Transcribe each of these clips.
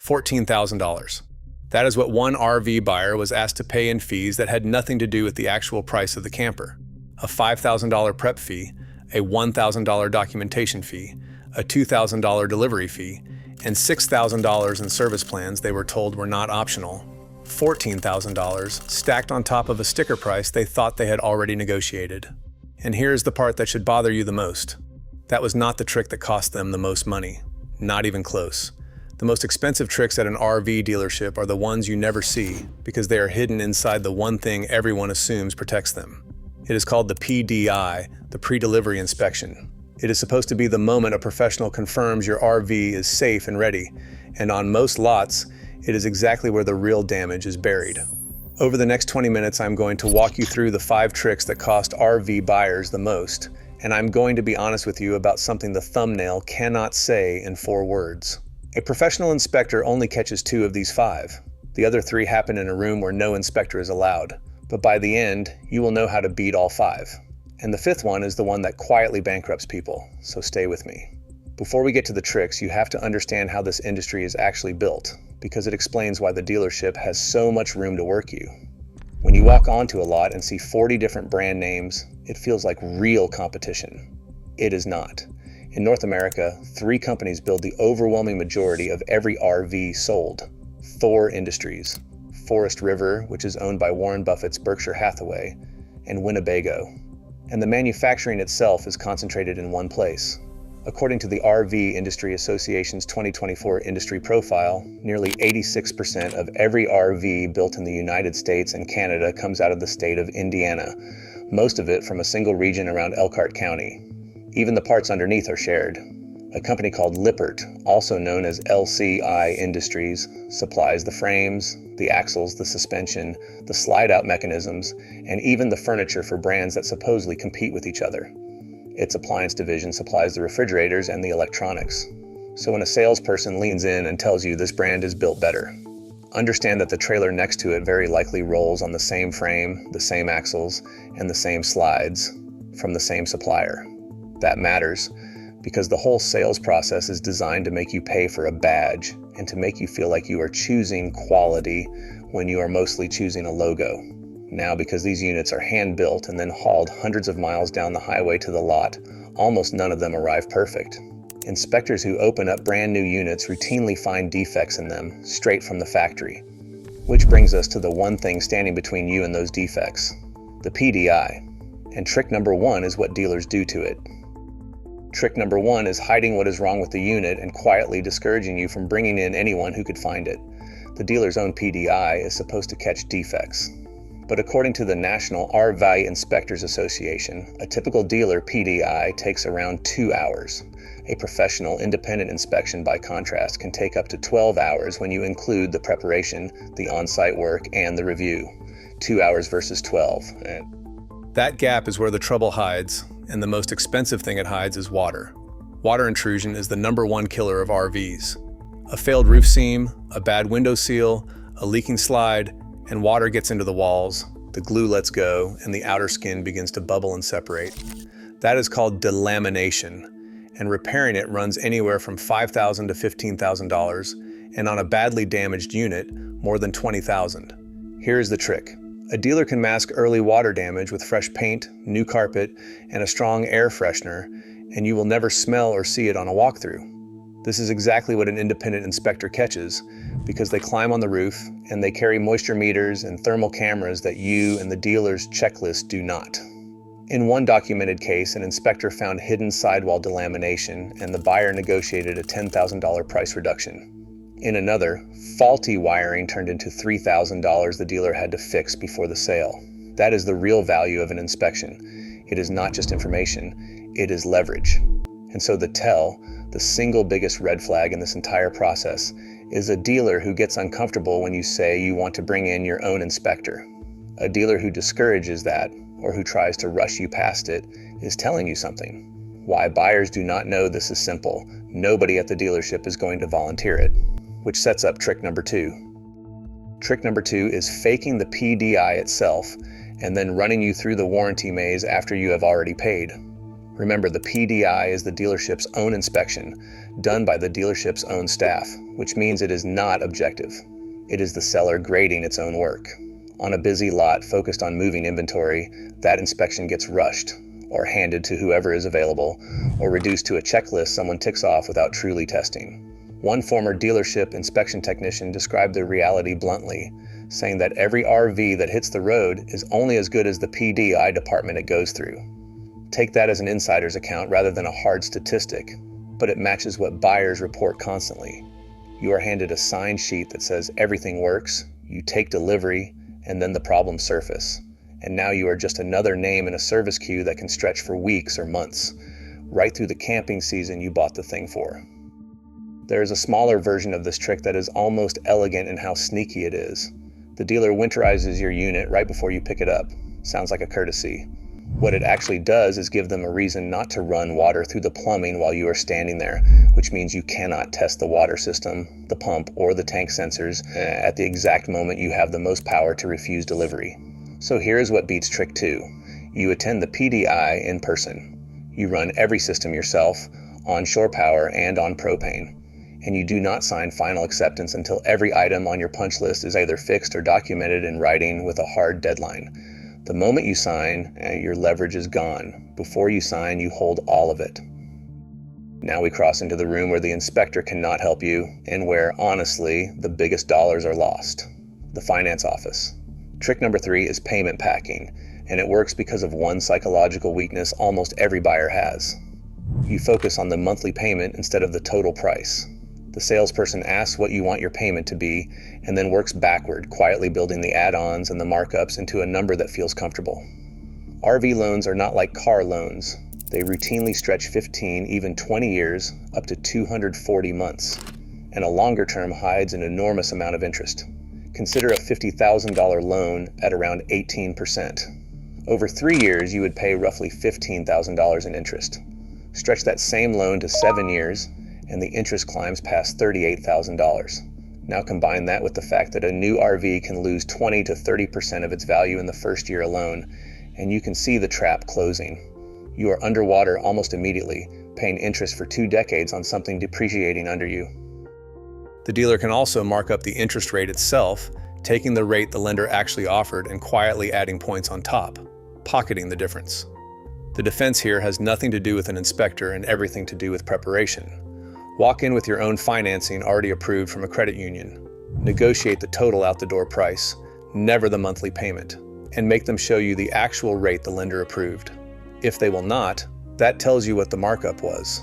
$14,000. That is what one RV buyer was asked to pay in fees that had nothing to do with the actual price of the camper. A $5,000 prep fee, a $1,000 documentation fee, a $2,000 delivery fee, and $6,000 in service plans they were told were not optional. $14,000 stacked on top of a sticker price they thought they had already negotiated. And here's the part that should bother you the most. That was not the trick that cost them the most money. Not even close. The most expensive tricks at an RV dealership are the ones you never see because they are hidden inside the one thing everyone assumes protects them. It is called the PDI, the pre-delivery inspection. It is supposed to be the moment a professional confirms your RV is safe and ready, and on most lots, it is exactly where the real damage is buried. Over the next 20 minutes, I'm going to walk you through the 5 tricks that cost RV buyers the most, and I'm going to be honest with you about something the thumbnail cannot say in 4 words. A professional inspector only catches 2 of these 5. The other 3 happen in a room where no inspector is allowed, but by the end, you will know how to beat all 5. And the 5th one is the one that quietly bankrupts people, so stay with me. Before we get to the tricks, you have to understand how this industry is actually built, because it explains why the dealership has so much room to work you. When you walk onto a lot and see 40 different brand names, it feels like real competition. It is not. In North America, 3 companies build the overwhelming majority of every RV sold. Thor Industries, Forest River, which is owned by Warren Buffett's Berkshire Hathaway, and Winnebago. And the manufacturing itself is concentrated in one place. According to the RV Industry Association's 2024 industry profile, nearly 86% of every RV built in the United States and Canada comes out of the state of Indiana, most of it from a single region around Elkhart County. Even the parts underneath are shared. A company called Lippert, also known as LCI Industries, supplies the frames, the axles, the suspension, the slide-out mechanisms, and even the furniture for brands that supposedly compete with each other. Its appliance division supplies the refrigerators and the electronics. So when a salesperson leans in and tells you this brand is built better, understand that the trailer next to it very likely rolls on the same frame, the same axles, and the same slides from the same supplier. That matters because the whole sales process is designed to make you pay for a badge and to make you feel like you are choosing quality when you are mostly choosing a logo. Now, because these units are hand-built and then hauled hundreds of miles down the highway to the lot, almost none of them arrive perfect. Inspectors who open up brand new units routinely find defects in them straight from the factory. Which brings us to the one thing standing between you and those defects, the PDI. And trick number 1 is what dealers do to it. Trick number 1 is hiding what is wrong with the unit and quietly discouraging you from bringing in anyone who could find it. The dealer's own PDI is supposed to catch defects. But according to the National RVIA Inspectors Association, a typical dealer PDI takes around 2 hours. A professional independent inspection, by contrast, can take up to 12 hours when you include the preparation, the on-site work, and the review. 2 hours versus 12. That gap is where the trouble hides, and the most expensive thing it hides is water. Water intrusion is the #1 killer of RVs. A failed roof seam, a bad window seal, a leaking slide, and water gets into the walls, the glue lets go, and the outer skin begins to bubble and separate. That is called delamination, and repairing it runs anywhere from $5,000 to $15,000, and on a badly damaged unit, more than $20,000. Here is the trick. A dealer can mask early water damage with fresh paint, new carpet, and a strong air freshener, and you will never smell or see it on a walkthrough. This is exactly what an independent inspector catches, because they climb on the roof and they carry moisture meters and thermal cameras that you and the dealer's checklist do not. In one documented case, an inspector found hidden sidewall delamination and the buyer negotiated a $10,000 price reduction. In another, faulty wiring turned into $3,000 the dealer had to fix before the sale. That is the real value of an inspection. It is not just information, it is leverage. And so the single biggest red flag in this entire process, is a dealer who gets uncomfortable when you say you want to bring in your own inspector. A dealer who discourages that, or who tries to rush you past it, is telling you something. Why buyers do not know this is simple. Nobody at the dealership is going to volunteer it, which sets up trick number 2. Trick number 2 is faking the PDI itself and then running you through the warranty maze after you have already paid. Remember, the PDI is the dealership's own inspection, done by the dealership's own staff, which means it is not objective. It is the seller grading its own work. On a busy lot focused on moving inventory, that inspection gets rushed, or handed to whoever is available, or reduced to a checklist someone ticks off without truly testing. One former dealership inspection technician described the reality bluntly, saying that every RV that hits the road is only as good as the PDI department it goes through. Take that as an insider's account rather than a hard statistic, but it matches what buyers report constantly. You are handed a signed sheet that says everything works, you take delivery, and then the problems surface. And now you are just another name in a service queue that can stretch for weeks or months, right through the camping season you bought the thing for. There is a smaller version of this trick that is almost elegant in how sneaky it is. The dealer winterizes your unit right before you pick it up. Sounds like a courtesy. What it actually does is give them a reason not to run water through the plumbing while you are standing there, which means you cannot test the water system, the pump, or the tank sensors at the exact moment you have the most power to refuse delivery. So here is what beats trick 2. You attend the PDI in person. You run every system yourself, on shore power and on propane. And you do not sign final acceptance until every item on your punch list is either fixed or documented in writing with a hard deadline. The moment you sign, your leverage is gone. Before you sign, you hold all of it. Now we cross into the room where the inspector cannot help you, and where, honestly, the biggest dollars are lost. The finance office. Trick number 3 is payment packing, and it works because of one psychological weakness almost every buyer has. You focus on the monthly payment instead of the total price. The salesperson asks what you want your payment to be, and then works backward, quietly building the add-ons and the markups into a number that feels comfortable. RV loans are not like car loans. They routinely stretch 15, even 20 years, up to 240 months, and a longer term hides an enormous amount of interest. Consider a $50,000 loan at around 18%. Over 3 years, you would pay roughly $15,000 in interest. Stretch that same loan to 7 years, and the interest climbs past $38,000. Now combine that with the fact that a new RV can lose 20 to 30% of its value in the first year alone, and you can see the trap closing. You are underwater almost immediately, paying interest for 2 decades on something depreciating under you. The dealer can also mark up the interest rate itself, taking the rate the lender actually offered and quietly adding points on top, pocketing the difference. The defense here has nothing to do with an inspector and everything to do with preparation. Walk in with your own financing already approved from a credit union. Negotiate the total out-the-door price, never the monthly payment, and make them show you the actual rate the lender approved. If they will not, that tells you what the markup was.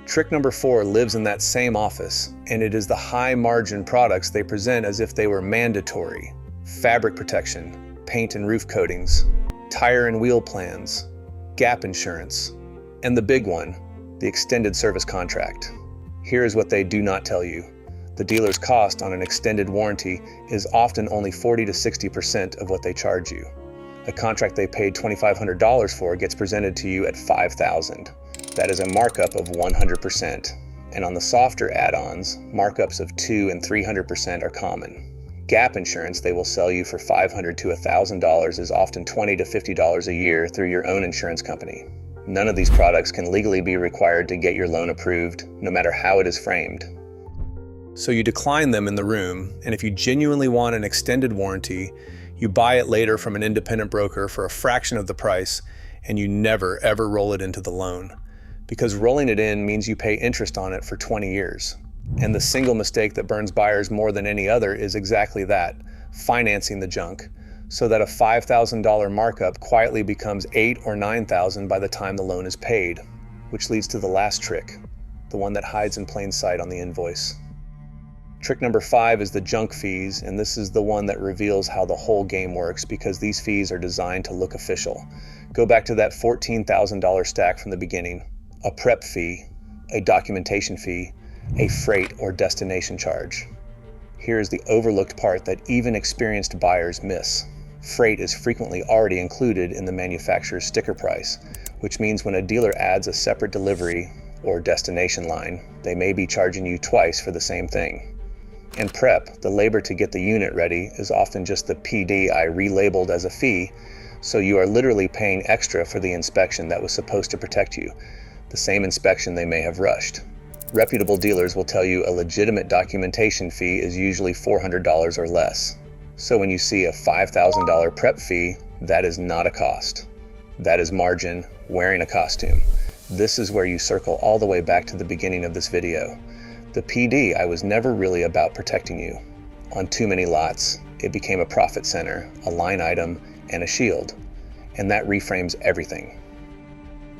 Trick number 4 lives in that same office, and it is the high-margin products they present as if they were mandatory. Fabric protection, paint and roof coatings, tire and wheel plans, gap insurance, and the big one, the extended service contract. Here is what they do not tell you. The dealer's cost on an extended warranty is often only 40 to 60% of what they charge you. A contract they paid $2,500 for gets presented to you at $5,000. That is a markup of 100%. And on the softer add-ons, markups of 200 and 300% are common. Gap insurance they will sell you for $500 to $1,000 is often $20 to $50 a year through your own insurance company. None of these products can legally be required to get your loan approved, no matter how it is framed. So you decline them in the room, and if you genuinely want an extended warranty, you buy it later from an independent broker for a fraction of the price, and you never ever roll it into the loan. Because rolling it in means you pay interest on it for 20 years. And the single mistake that burns buyers more than any other is exactly that, financing the junk, so that a $5,000 markup quietly becomes $8,000 or $9,000 by the time the loan is paid, which leads to the last trick, the one that hides in plain sight on the invoice. Trick number 5 is the junk fees, and this is the one that reveals how the whole game works because these fees are designed to look official. Go back to that $14,000 stack from the beginning. A prep fee, a documentation fee, a freight or destination charge. Here is the overlooked part that even experienced buyers miss. Freight is frequently already included in the manufacturer's sticker price, which means when a dealer adds a separate delivery or destination line, they may be charging you twice for the same thing. And prep, the labor to get the unit ready, is often just the PDI relabeled as a fee, So you are literally paying extra for the inspection that was supposed to protect you, the same inspection they may have rushed. Reputable dealers will tell you a legitimate documentation fee is usually $400 or less. So when you see a $5,000 prep fee, that is not a cost. That is margin, wearing a costume. This is where you circle all the way back to the beginning of this video. The PD was never really about protecting you. On too many lots, it became a profit center, a line item, and a shield. And that reframes everything.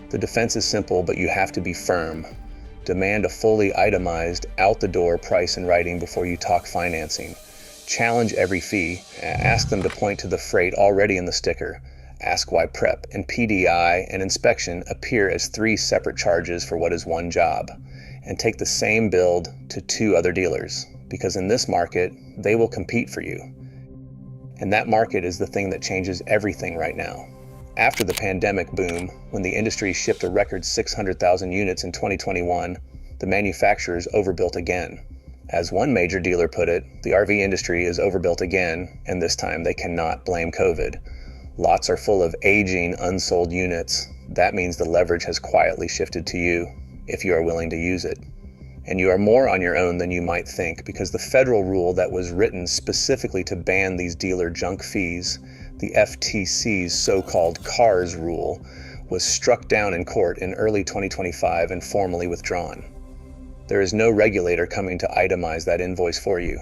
The defense is simple, but you have to be firm. Demand a fully itemized, out-the-door price in writing before you talk financing. Challenge every fee. Ask them to point to the freight already in the sticker. Ask why prep and PDI and inspection appear as 3 separate charges for what is one job. And take the same build to 2 other dealers, because in this market, they will compete for you. And that market is the thing that changes everything right now. After the pandemic boom, when the industry shipped a record 600,000 units in 2021, the manufacturers overbuilt again. As one major dealer put it, the RV industry is overbuilt again, and this time they cannot blame COVID. Lots are full of aging, unsold units. That means the leverage has quietly shifted to you, if you are willing to use it. And you are more on your own than you might think, because the federal rule that was written specifically to ban these dealer junk fees, the FTC's so-called CARS rule, was struck down in court in early 2025 and formally withdrawn. There is no regulator coming to itemize that invoice for you.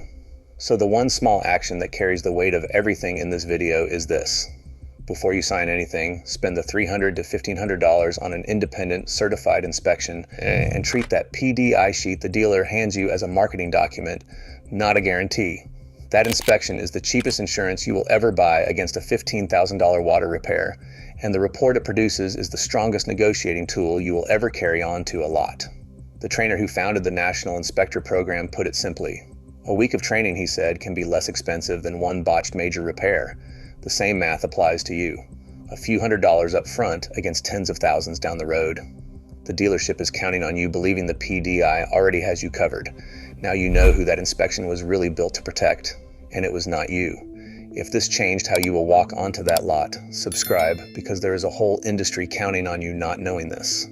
So the one small action that carries the weight of everything in this video is this. Before you sign anything, spend the $300 to $1,500 on an independent, certified inspection and treat that PDI sheet the dealer hands you as a marketing document, not a guarantee. That inspection is the cheapest insurance you will ever buy against a $15,000 water repair, and the report it produces is the strongest negotiating tool you will ever carry on to a lot. The trainer who founded the National Inspector Program put it simply. A week of training, he said, can be less expensive than one botched major repair. The same math applies to you. A few $100s up front against tens of thousands down the road. The dealership is counting on you believing the PDI already has you covered. Now you know who that inspection was really built to protect, and it was not you. If this changed how you will walk onto that lot, subscribe, because there is a whole industry counting on you not knowing this.